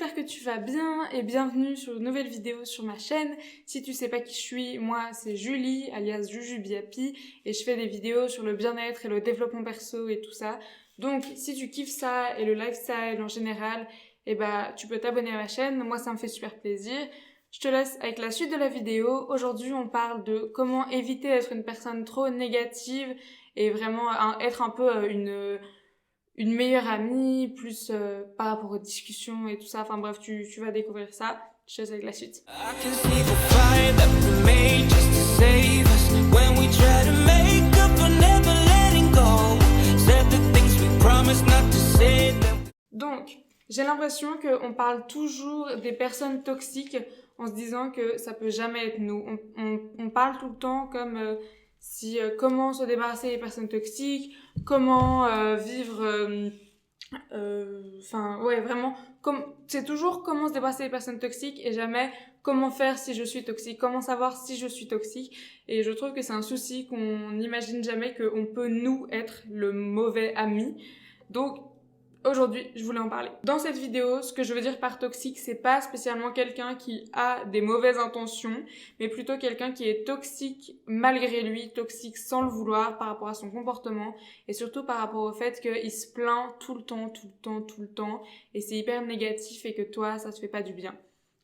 j'espère que tu vas bien et bienvenue sur une nouvelle vidéo sur ma chaîne. Si tu sais pas qui je suis, moi c'est Julie, alias Jujubiapi, et je fais des vidéos sur le bien-être et le développement perso et tout ça. Donc si tu kiffes ça et le lifestyle en général, tu peux t'abonner à ma chaîne, moi ça me fait super plaisir. Je te laisse avec la suite de la vidéo. Aujourd'hui on parle de comment éviter d'être une personne trop négative et vraiment être un peu une meilleure amie, plus par rapport aux discussions et tout ça. Enfin bref, tu vas découvrir ça. Je te laisse avec la suite. Donc, j'ai l'impression qu'on parle toujours des personnes toxiques en se disant que ça peut jamais être nous. On parle tout le temps comme comment se débarrasser des personnes toxiques, comment vivre... vraiment, c'est toujours comment se débarrasser des personnes toxiques et jamais comment faire si je suis toxique, comment savoir si je suis toxique. Et je trouve que c'est un souci qu'on n'imagine jamais qu'on peut nous être le mauvais ami. Donc, aujourd'hui, je voulais en parler. Dans cette vidéo, ce que je veux dire par toxique, c'est pas spécialement quelqu'un qui a des mauvaises intentions, mais plutôt quelqu'un qui est toxique malgré lui, toxique sans le vouloir par rapport à son comportement et surtout par rapport au fait qu'il se plaint tout le temps et c'est hyper négatif et que toi, ça te fait pas du bien.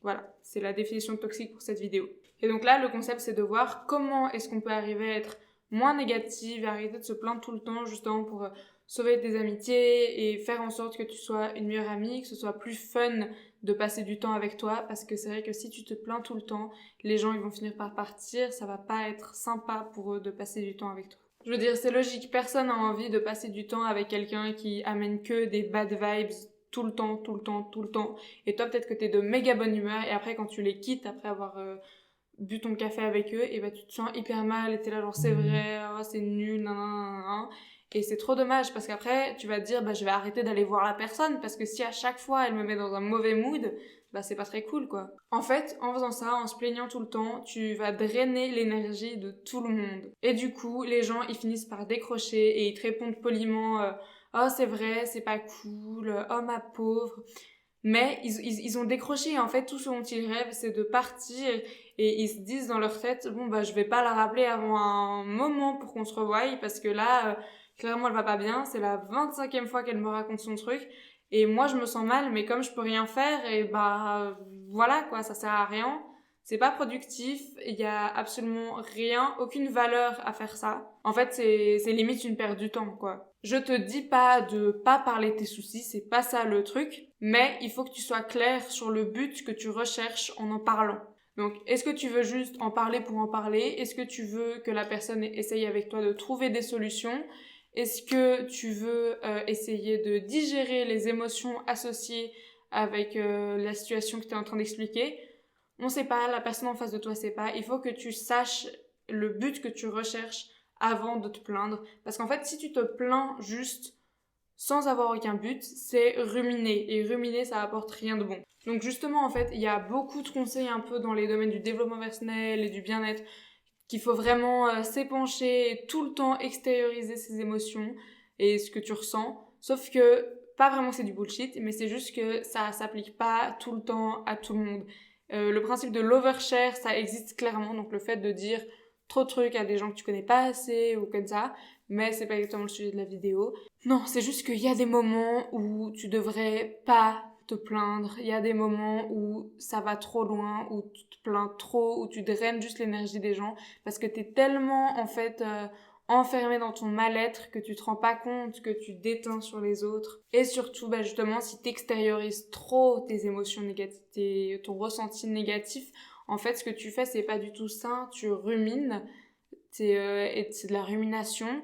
Voilà, c'est la définition de toxique pour cette vidéo. Et donc là, le concept, c'est de voir comment est-ce qu'on peut arriver à être moins négative et arrêter de se plaindre tout le temps justement pour sauver tes amitiés et faire en sorte que tu sois une meilleure amie, que ce soit plus fun de passer du temps avec toi, parce que c'est vrai que si tu te plains tout le temps, les gens ils vont finir par partir, ça va pas être sympa pour eux de passer du temps avec toi. Je veux dire, c'est logique, personne n'a envie de passer du temps avec quelqu'un qui amène que des bad vibes tout le temps, et toi peut-être que t'es de méga bonne humeur, et après quand tu les quittes, après avoir bu ton café avec eux, et tu te sens hyper mal, et t'es là genre c'est vrai, oh, c'est nul, nan. Et c'est trop dommage parce qu'après, tu vas te dire, je vais arrêter d'aller voir la personne parce que si à chaque fois elle me met dans un mauvais mood, c'est pas très cool quoi. En fait, en faisant ça, en se plaignant tout le temps, tu vas drainer l'énergie de tout le monde. Et du coup, les gens, ils finissent par décrocher et ils te répondent poliment, oh c'est vrai, c'est pas cool, oh ma pauvre. Mais ils ont décroché et en fait, tout ce dont ils rêvent, c'est de partir et ils se disent dans leur tête, je vais pas la rappeler avant un moment pour qu'on se revoie parce que là... clairement, elle va pas bien. C'est la 25e fois qu'elle me raconte son truc. Et moi, je me sens mal, mais comme je peux rien faire, voilà, quoi, ça sert à rien. C'est pas productif. Il y a absolument rien, aucune valeur à faire ça. En fait, c'est limite une perte du temps, quoi. Je te dis pas de pas parler de tes soucis, c'est pas ça le truc. Mais il faut que tu sois clair sur le but que tu recherches en parlant. Donc, est-ce que tu veux juste en parler pour en parler? Est-ce que tu veux que la personne essaye avec toi de trouver des solutions? Est-ce que tu veux essayer de digérer les émotions associées avec la situation que tu es en train d'expliquer? On sait pas, la personne en face de toi sait pas. Il faut que tu saches le but que tu recherches avant de te plaindre. Parce qu'en fait, si tu te plains juste sans avoir aucun but, c'est ruminer. Et ruminer, ça apporte rien de bon. Donc justement, en fait, il y a beaucoup de conseils un peu dans les domaines du développement personnel et du bien-être qu'il faut vraiment s'épancher et tout le temps extérioriser ses émotions et ce que tu ressens. Sauf que, pas vraiment que c'est du bullshit, mais c'est juste que ça s'applique pas tout le temps à tout le monde. Le principe de l'overshare, ça existe clairement, donc le fait de dire trop de trucs à des gens que tu connais pas assez ou comme ça, mais c'est pas exactement le sujet de la vidéo. Non, c'est juste qu'il y a des moments où tu devrais pas te plaindre, il y a des moments où ça va trop loin, où tu te plains trop, où tu draines juste l'énergie des gens parce que t'es tellement en fait enfermé dans ton mal-être que tu te rends pas compte que tu déteins sur les autres. Et surtout, justement, si t'extériorises trop tes émotions négatives, ton ressenti négatif, en fait, ce que tu fais, c'est pas du tout sain, tu rumines, et c'est de la rumination.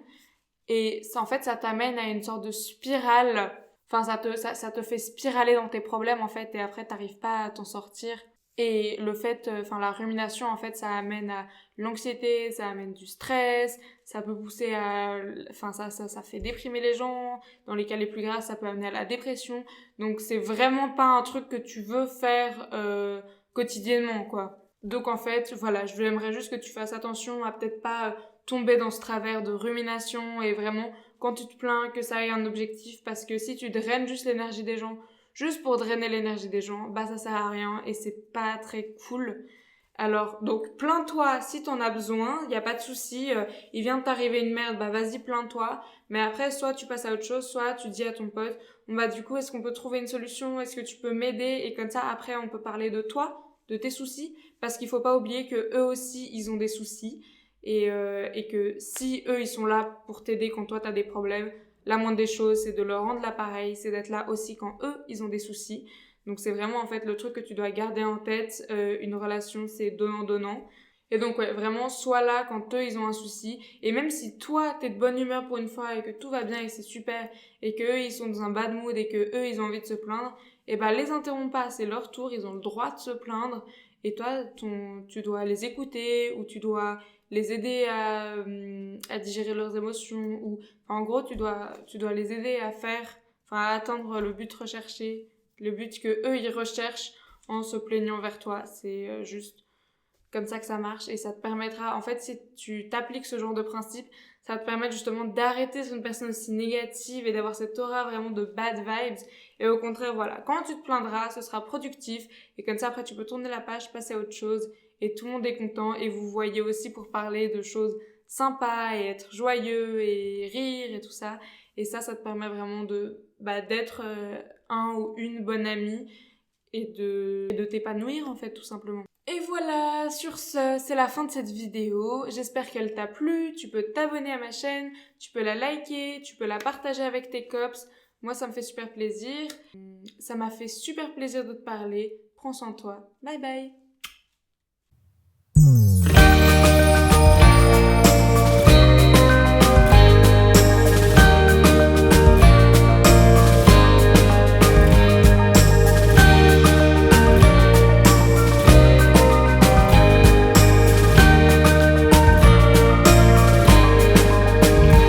Et ça, en fait, ça t'amène à une sorte de spirale. Enfin, ça te fait spiraler dans tes problèmes, en fait, et après, t'arrives pas à t'en sortir. Et le fait, la rumination, en fait, ça amène à l'anxiété, ça amène du stress, ça peut pousser à... ça fait déprimer les gens. Dans les cas les plus graves, ça peut amener à la dépression. Donc, c'est vraiment pas un truc que tu veux faire quotidiennement, quoi. Donc, en fait, voilà, j'aimerais juste que tu fasses attention à peut-être pas tomber dans ce travers de rumination et vraiment, quand tu te plains, que ça ait un objectif, parce que si tu draines juste l'énergie des gens juste pour drainer l'énergie des gens, bah ça sert à rien et c'est pas très cool. Alors, donc, plains-toi si t'en as besoin, y a pas de souci. Il vient de t'arriver une merde, bah vas-y, plains-toi. Mais après, soit tu passes à autre chose, soit tu dis à ton pote, bon bah du coup, est-ce qu'on peut trouver une solution? Est-ce que tu peux m'aider? Et comme ça, après, on peut parler de toi, de tes soucis, parce qu'il faut pas oublier que eux aussi, ils ont des soucis. Et que si eux, ils sont là pour t'aider quand toi, t'as des problèmes, la moindre des choses, c'est de leur rendre l'appareil, c'est d'être là aussi quand eux, ils ont des soucis. Donc c'est vraiment en fait le truc que tu dois garder en tête. Une relation, c'est donnant-donnant. Et donc ouais, vraiment, sois là quand eux, ils ont un souci. Et même si toi, t'es de bonne humeur pour une fois et que tout va bien et que c'est super et que eux, ils sont dans un bad mood et que eux, ils ont envie de se plaindre, et ben les interromps pas, c'est leur tour, ils ont le droit de se plaindre. Et toi, tu dois les écouter ou tu dois les aider à digérer leurs émotions ou enfin, en gros, tu dois les aider à faire, enfin à atteindre le but recherché, le but que eux ils recherchent en se plaignant vers toi. C'est juste comme ça que ça marche et ça te permettra, en fait, si tu t'appliques ce genre de principe, ça va te permettre justement d'arrêter sur une personne aussi négative et d'avoir cette aura vraiment de bad vibes. Et au contraire, voilà, quand tu te plaindras, ce sera productif et comme ça après tu peux tourner la page, passer à autre chose et tout le monde est content et vous voyez aussi pour parler de choses sympas et être joyeux et rire et tout ça. Et ça te permet vraiment d'être un ou une bonne amie et de t'épanouir en fait tout simplement. Et voilà, sur ce, c'est la fin de cette vidéo. J'espère qu'elle t'a plu. Tu peux t'abonner à ma chaîne, tu peux la liker, tu peux la partager avec tes cops. Moi, ça me fait super plaisir. Ça m'a fait super plaisir de te parler. Prends soin de toi. Bye bye.